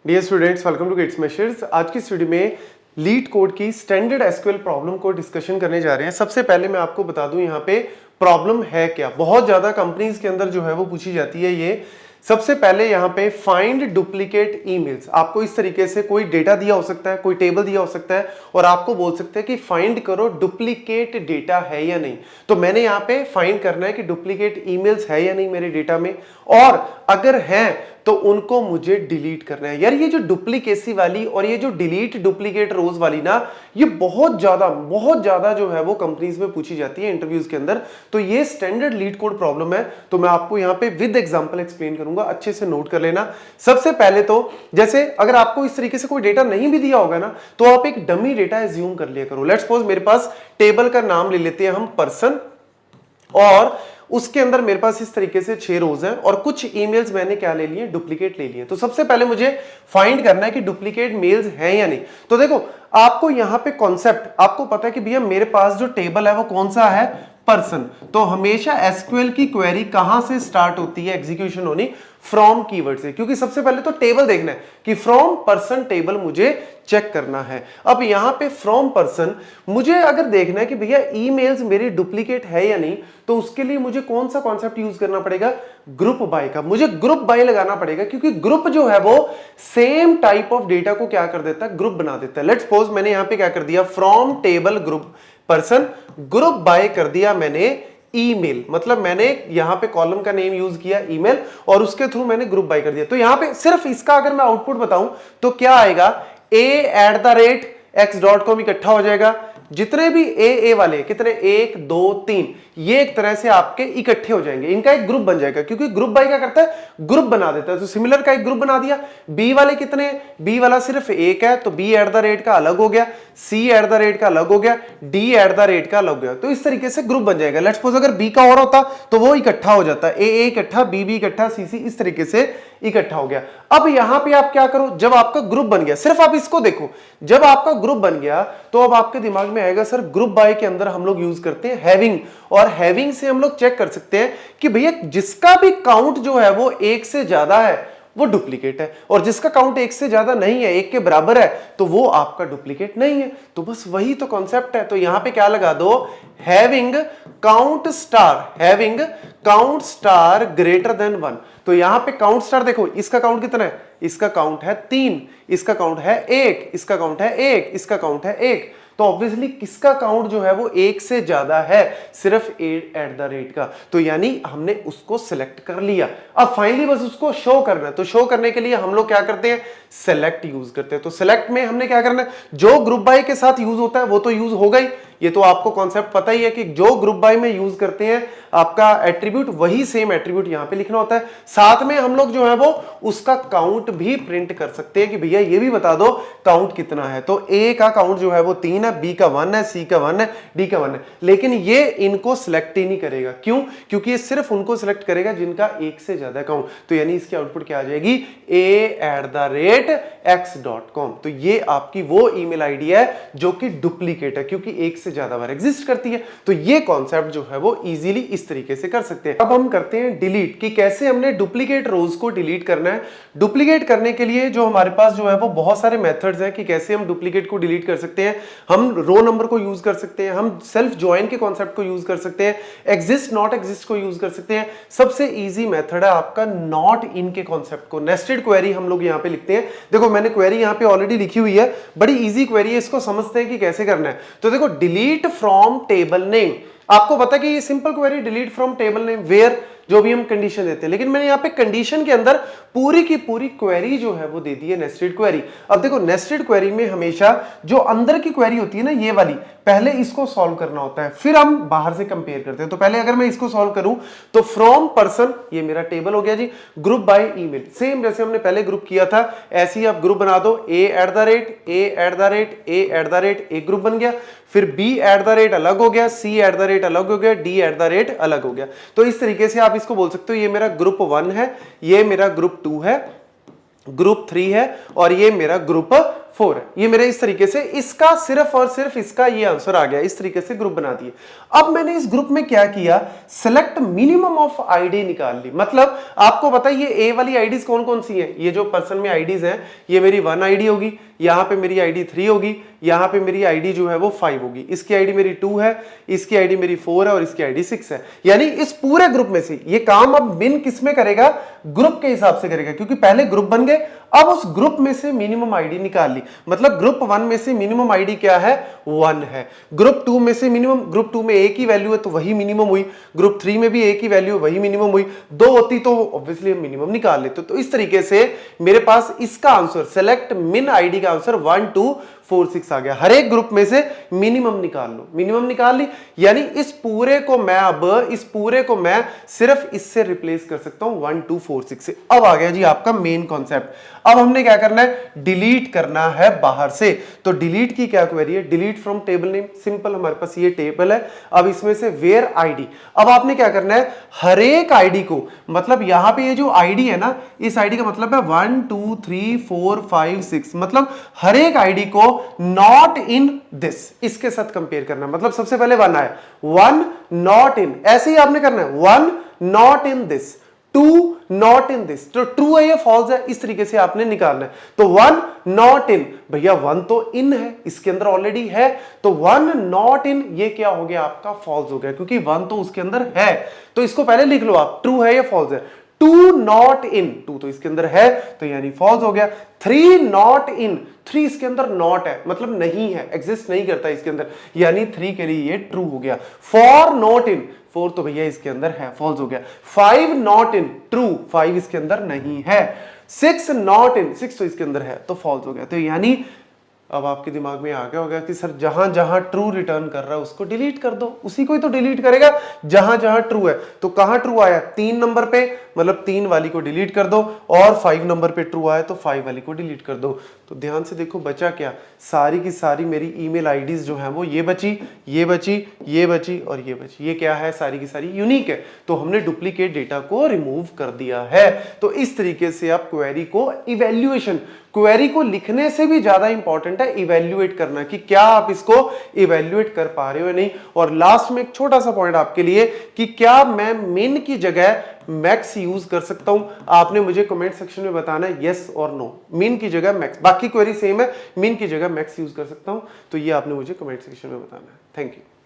Dear students, welcome to Gate Smashers. आज की इस वीडियो में लीड कोड की स्टैंडर्ड एसक्यूएल प्रॉब्लम को डिस्कशन करने जा रहे हैं। सबसे पहले मैं आपको बता दूं यहाँ पे प्रॉब्लम है क्या। बहुत ज्यादा कंपनीज के अंदर जो है वो पूछी जाती है ये। सबसे पहले यहाँ पे फाइंड डुप्लीकेट ईमेल्स। आपको इस तरीके से कोई डेटा दिया हो सकता है, कोई टेबल दिया हो सकता है और आपको बोल सकते हैं कि फाइंड करो डुप्लीकेट डेटा है या नहीं। तो मैंने यहाँ पे फाइंड करना है कि डुप्लीकेट ईमेल्स है या नहीं मेरे डेटा में, और अगर हैं तो उनको मुझे डिलीट करना है। यार ये जो डुप्लीकेसी वाली और ये जो डिलीट डुप्लीकेट रोज वाली ना, ये बहुत ज्यादा जो है वो कंपनीज में पूछी जाती है इंटरव्यूज के अंदर। तो ये स्टैंडर्ड लीड कोड प्रॉब्लम है, तो मैं आपको यहाँ पे विद एग्जांपल एक्सप्लेन करूंगा, अच्छे से नोट कर लेना। सबसे पहले तो जैसे अगर आपको इस तरीके से कोई डेटा नहीं भी दिया होगा ना, तो आप एक डमी डेटा एज्यूम कर लिया करो। लेट्स सपोज मेरे पास टेबल का नाम ले लेते हैं हम पर्सन, और उसके अंदर मेरे पास इस तरीके से 6 रोज हैं और कुछ ईमेल्स मैंने क्या ले लिए, डुप्लीकेट ले लिए। तो सबसे पहले मुझे फाइंड करना है कि डुप्लीकेट मेल्स हैं या नहीं। तो देखो आपको यहां पे कॉन्सेप्ट आपको पता है कि भैया मेरे पास जो टेबल है वो कौन सा है, पर्सन। तो हमेशा एसक्यूएल की क्वेरी कहां से स्टार्ट होती है एग्जीक्यूशन होनी, फ्रॉम कीवर्ड से, क्योंकि सबसे पहले तो टेबल देखना है कि फ्रॉम पर्सन टेबल मुझे चेक करना है। अब यहां पे फ्रॉम पर्सन मुझे अगर देखना है कि भैया ईमेल्स मेरी डुप्लीकेट है या नहीं, तो उसके लिए मुझे कौन सा कॉन्सेप्ट यूज करना पड़ेगा, ग्रुप बाय का। मुझे ग्रुप बाय लगाना पड़ेगा, क्योंकि ग्रुप जो है वो सेम टाइप ऑफ डेटा को क्या कर देता है, ग्रुप बना देता है। लेट्स सपोज मैंने यहां पे क्या कर दिया, from table group person, group by कर दिया मैंने ईमेल, मतलब मैंने यहां पे कॉलम का नेम यूज किया ईमेल और उसके थ्रू मैंने ग्रुप बाय कर दिया। तो यहां पे सिर्फ इसका अगर मैं आउटपुट बताऊं तो क्या आएगा, a@x.com इकट्ठा हो जाएगा। जितने भी ए वाले कितने, 1 2 3, ये एक तरह से आपके इकट्ठे हो जाएंगे, इनका एक ग्रुप बन जाएगा, क्योंकि ग्रुप बाय क्या करता है, ग्रुप बना देता है। तो सिमिलर का एक ग्रुप बना दिया। बी वाले कितने, बी वाला सिर्फ एक है तो b@ का अलग हो गया, c@ का अलग हो गया, d@ का अलग हो गया। तो इस तरीके से ग्रुप बन जाएगा। लेट्स सपोज अगर बी का और होता तो वो इकट्ठा हो जाता, ए इकट्ठा, बी इकट्ठा, सी इस तरीके से इकट्ठा हो गया। अब यहां पे आप क्या करो, जब आपका ग्रुप बन गया, सिर्फ आप इसको देखो, जब आपका ग्रुप बन गया तो अब आपके दिमाग में आएगा सर ग्रुप बाय के अंदर हम लोग यूज करते हैं हैविंग, और हैविंग से हम लोग चेक कर सकते हैं कि भैया जिसका भी काउंट जो है वो 1 से ज्यादा है वो डुप्लीकेट है, और जिसका काउंट 1 से ज्यादा नहीं है, 1 के बराबर है, तो वो आपका डुप्लीकेट नहीं है। तो बस वही तो कॉन्सेप्ट है। तो यहां पे क्या लगा दो, having count star greater than 1। तो यहां पे काउंट स्टार देखो, इसका काउंट कितना है, इसका काउंट है 3, इसका काउंट है 1, इसका काउंट है 1, इसका काउंट है 1। तो ऑब्वियसली किसका काउंट जो है वो 1 से ज्यादा है, सिर्फ a@ का। तो यानी हमने उसको सिलेक्ट कर लिया। अब फाइनली बस उसको शो करना है। तो शो करने के लिए हम लोग क्या करते हैं, सेलेक्ट यूज करते हैं। तो सेलेक्ट में हमने क्या करना है, जो ग्रुप बाय के साथ यूज होता है वो तो यूज हो गई, ये तो आपको कॉन्सेप्ट पता ही है कि जो ग्रुप बाय में यूज करते हैं आपका एट्रीब्यूट, वही सेम एट्रीब्यूट यहां पे लिखना होता है। साथ में हम लोग जो है वो उसका काउंट भी प्रिंट कर सकते हैं कि भैया ये भी बता दो काउंट कितना है। तो ए का काउंट जो है वो 3 है, बी का 1 है, सी का 1 है, डी का 1 है। लेकिन ये इनको सिलेक्ट ही नहीं करेगा, क्यों, क्योंकि ये सिर्फ उनको सिलेक्ट करेगा जिनका 1 से ज्यादा काउंट। तो यानी इसकी आउटपुट क्या आ जाएगी, a@x.com। तो ये आपकी वो ईमेल आईडी है जो कि डुप्लीकेट है, क्योंकि 1 से ज्यादा बार एग्जिस्ट करती है। तो ये कॉन्सेप्ट जो है वो इजीली इस तरीके से कर सकते हैं। अब हम करते हैं डिलीट, कि कैसे हमने डुप्लीकेट रोज को डिलीट करना है। डुप्लीकेट करने के लिए जो हमारे पास जो है वो बहुत सारे मेथड्स हैं कि कैसे हम डुप्लीकेट को डिलीट कर सकते हैं। हम रो नंबर को यूज कर सकते हैं, हम सेल्फ ज्वाइन के कॉन्सेप्ट को यूज कर सकते हैं, एग्जिस्ट नॉट एग्जिस्ट को यूज कर सकते हैं। सबसे इजी मेथड है आपका नॉट इन के कॉन्सेप्ट को, नेस्टेड क्वेरी हम लोग यहां पे लिखते हैं। देखो मैंने क्वेरी यहां पे ऑलरेडी लिखी हुई है, बड़ी इजी क्वेरी है, इसको समझते हैं कि कैसे करना है। तो देखो डिलीट फ्रॉम टेबल नेम, आपको पता कि ये simple query, delete from table name where, जो भी हम कंडीशन देते हैं, लेकिन मैंने यहां पे कंडीशन के अंदर पूरी की पूरी क्वेरी जो है वो दे दी है नेस्टेड क्वेरी। अब देखो नेस्टेड क्वेरी में हमेशा जो अंदर की क्वेरी होती है ना, ये वाली, पहले इसको सॉल्व करना होता है, फिर हम बाहर से कंपेयर करते हैं। तो पहले अगर मैं इसको सॉल्व करूं तो फ्रॉम पर्सन, ये मेरा टेबल हो गया जी, ग्रुप बाय ईमेल, सेम जैसे हमने पहले ग्रुप किया था ऐसे ही आप ग्रुप बना दो, a@ एक ग्रुप बन गया, फिर b@ अलग हो गया, c@ अलग हो गया, d@ अलग हो गया। तो इस तरीके से आप इसको बोल सकते हो ये मेरा ग्रुप 1 है, ये मेरा ग्रुप 2 है, ग्रुप 3 है और ये मेरा ग्रुप 4 है। ये मेरे इस तरीके से इसका सिर्फ और सिर्फ इसका ये आंसर आ गया। इस तरीके से ग्रुप बना दिए। अब मैंने इस ग्रुप में क्या किया, सिलेक्ट मिनिमम ऑफ आईडी निकाल ली। मतलब आपको पता है ये ए वाली आईडीज कौन कौन सी हैं, ये जो पर्सन में आईडीज हैं, ये मेरी 1 आईडी होगी, यहां पे मेरी आईडी 3 होगी, यहां पे मेरी आईडी जो है वो 5 होगी, इसकी आईडी मेरी 2 है, इसकी आईडी मेरी 4 है और इसकी आईडी 6 है। यानी इस पूरे ग्रुप में से ये काम अब मिन किस में करेगा, ग्रुप के हिसाब से करेगा, क्योंकि पहले ग्रुप बन गए, अब उस ग्रुप में से मिनिमम आईडी निकाल ली। मतलब ग्रुप 1 में से मिनिमम आईडी क्या है, 1 है। ग्रुप 2 में से मिनिमम, ग्रुप 2 में ए की वैल्यू है तो वही मिनिमम हुई, ग्रुप 3 में भी ए की वैल्यू वही मिनिमम हुई, 2 होती तो ऑब्वियसली हम मिनिमम निकाल लेते। तो इस तरीके से मेरे पास इसका आंसर सेलेक्ट मिन आईडी का आंसर 1 2 4 6 आ गया। हर एक ग्रुप में से मिनिमम निकाल लो, मिनिमम निकाल ली, यानी इस पूरे को मैं सिर्फ इससे रिप्लेस कर सकता हूं 1 2 4 6 से। अब आ गया जी आपका मेन कॉन्सेप्ट। अब हमने क्या करना है, डिलीट करना है बाहर से। तो डिलीट की क्या क्वेरी है, delete from table name. Simple, हमारे पास ये टेबल है, अब इसमें से वेयर आईडी। अब आपने क्या करना है, हर एक आईडी को, मतलब यहां पे ये जो आईडी है ना, इस आईडी का मतलब है 1 2 3 4 5 6, मतलब हर एक आईडी को नॉट इन दिस, इसके साथ कंपेयर करना। मतलब सबसे पहले 1 आया, 1 नॉट इन, ऐसे ही आपने करना है, 1 not in this, 2 not in this. तो ट्रू है या फॉल्स है, इस तरीके से आपने निकालना है। तो 1 नॉट इन, भैया 1 तो इन है, इसके अंदर ऑलरेडी है, तो 1 नॉट इन ये क्या हो गया आपका, फॉल्स हो गया, क्योंकि 1 तो उसके अंदर है। तो इसको पहले लिख लो आप, ट्रू है या फॉल्स है। 2 नॉट इन, 2 तो इसके अंदर है तो यानी फॉल्स हो गया। 3 नॉट इन, 3 इसके अंदर नॉट है, मतलब नहीं है, एग्जिस्ट नहीं करता इसके अंदर, यानी 3 के लिए ये ट्रू हो गया। 4 नॉट इन, 4 तो भैया इसके अंदर है, फॉल्स हो गया। 5 नॉट इन, ट्रू, 5 इसके अंदर नहीं है। 6 नॉट इन, 6 तो इसके अंदर है तो फॉल्स हो गया। तो यानी अब आपके दिमाग में आ गया होगा कि सर जहां जहां ट्रू रिटर्न कर रहा है उसको डिलीट कर दो, उसी को ही तो डिलीट करेगा जहां जहां ट्रू है। तो कहां ट्रू आया, 3 नंबर पे, मतलब 3 वाली को डिलीट कर दो, और 5 नंबर पे ट्रू आया तो 5 वाली को डिलीट कर दो। तो ध्यान से देखो बचा क्या, सारी की सारी मेरी ईमेल आईडीज जो है वो ये बची, ये बची, ये बची और ये बची। ये क्या है, सारी की सारी यूनिक है, तो हमने डुप्लीकेट डेटा को रिमूव कर दिया है। तो इस तरीके से आप क्वेरी को इवैल्यूएशन, क्वेरी को लिखने से भी ज्यादा इंपॉर्टेंट है इवैल्यूएट करना, कि क्या आप इसको इवैल्यूएट कर पा रहे हो या नहीं। और लास्ट में एक छोटा सा पॉइंट आपके लिए, कि क्या मैं मिन की जगह मैक्स यूज कर सकता हूं। आपने मुझे कमेंट सेक्शन में बताना है यस और नो, मिन की जगह मैक्स, बाकी क्वेरी सेम है, मिन की जगह मैक्स यूज कर सकता हूं, तो ये आपने मुझे कमेंट सेक्शन में बताना है। Thank you.